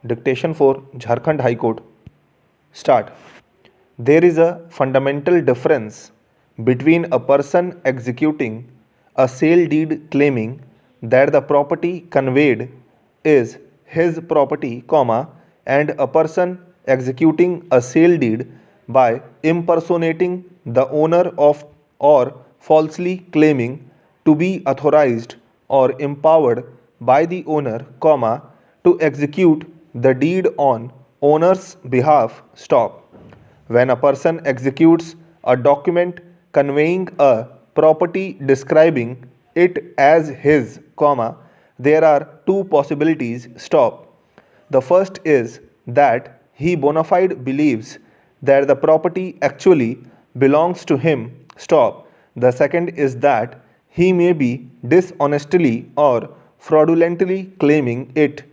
Dictation for Jharkhand High Court. Start. There is a fundamental difference between a person executing a sale deed claiming that the property conveyed is his property, and a person executing a sale deed by impersonating the owner of or falsely claiming to be authorized or empowered by the owner, to execute the deed on owner's behalf. Stop. When a person executes a document conveying a property describing it as his, there are two possibilities. Stop. The first is that he bona fide believes that the property actually belongs to him. Stop. The second is that he may be dishonestly or fraudulently claiming it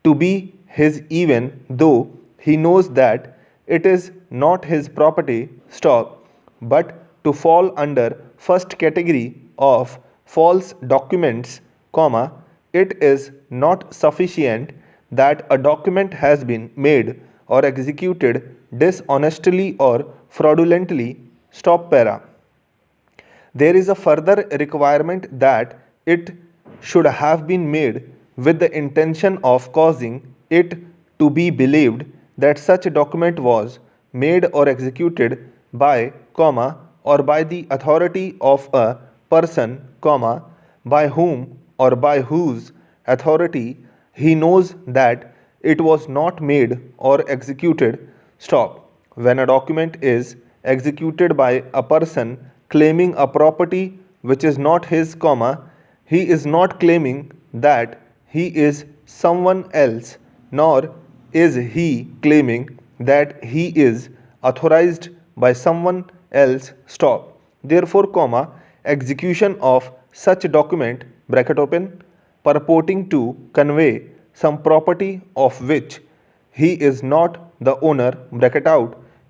to be his even though he knows that it is not his property. Stop. But to fall under first category of false documents, it is not sufficient that a document has been made or executed dishonestly or fraudulently. Stop para. There is a further requirement that it should have been made with the intention of causing it to be believed that such a document was made or executed by, or by the authority of a person, by whom or by whose authority he knows that it was not made or executed. Stop. When a document is executed by a person claiming a property which is not his, he is not claiming that he is someone else, nor is he claiming that he is authorized by someone else. Stop. Therefore, execution of such document purporting to convey some property of which he is not the owner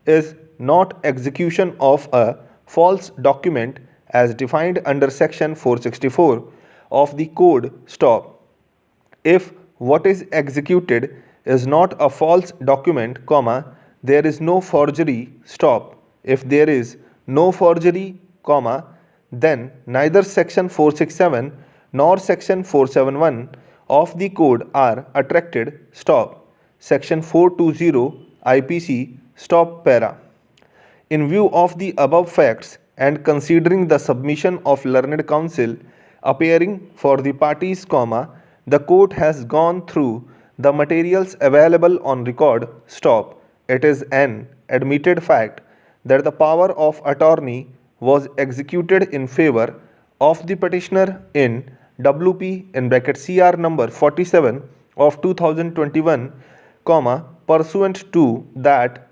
is not execution of a false document as defined under section 464 of the code. Stop. If what is executed is not a false document, there is no forgery. Stop. If there is no forgery, then neither section 467 nor section 471 of the code are attracted. Stop. Section 420 IPC. Stop para. In view of the above facts and considering the submission of learned counsel appearing for the parties, the court has gone through the materials available on record. Stop. It is an admitted fact that the power of attorney was executed in favor of the petitioner in WP (CR number 47 of 2021, pursuant to that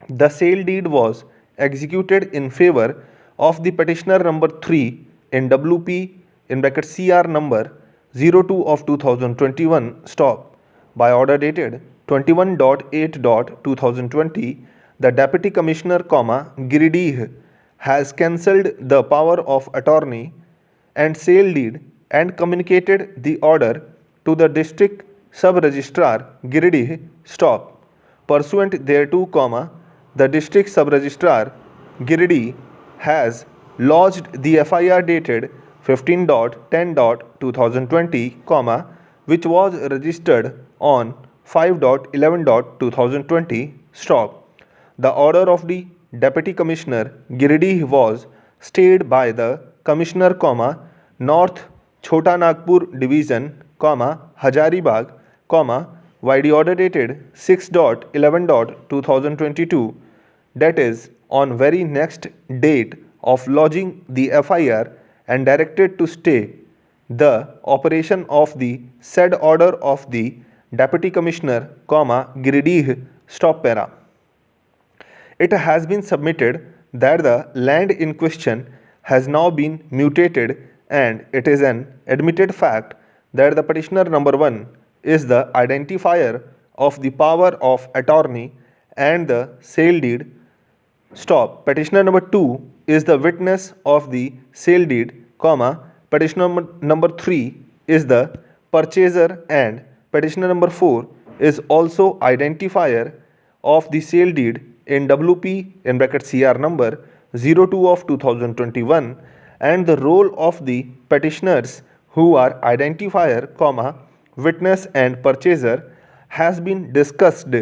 the sale deed was executed in favor of the petitioner number 3 in WP (CR number 02 of 2021. Stop. By order dated 21.8.2020, the Deputy Commissioner, Giridih has cancelled the power of attorney and sale deed and communicated the order to the District Sub-Registrar Giridih. Stop. Pursuant thereto, the District Sub-Registrar Giridih has lodged the FIR dated 15.10.2020, which was registered on 5.11.2020. Stop. The order of the Deputy Commissioner Giridih was stayed by the Commissioner, North Chota Nagpur Division, Hazaribagh, YD order dated 6.11.2022, that is on very next date of lodging the FIR, and directed to stay the operation of the said order of the Deputy Commissioner, Giridih. Stop para. It has been submitted that the land in question has now been mutated, and it is an admitted fact that the petitioner number 1 is the identifier of the power of attorney and the sale deed. Stop. Petitioner number 2 is the witness of the sale deed, petitioner number 3 is the purchaser, and petitioner number 4 is also identifier of the sale deed in WP in bracket CR number 02 of 2021, and the role of the petitioners who are identifier, witness and purchaser has been discussed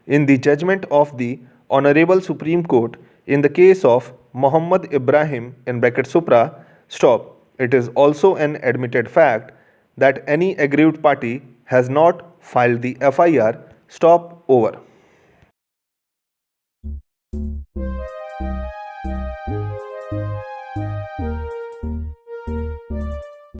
in the judgment of the Honorable Supreme Court in the case of Muhammad Ibrahim in bracket Supra. Stop. It is also an admitted fact that any aggrieved party has not filed the FIR. Stop. Over.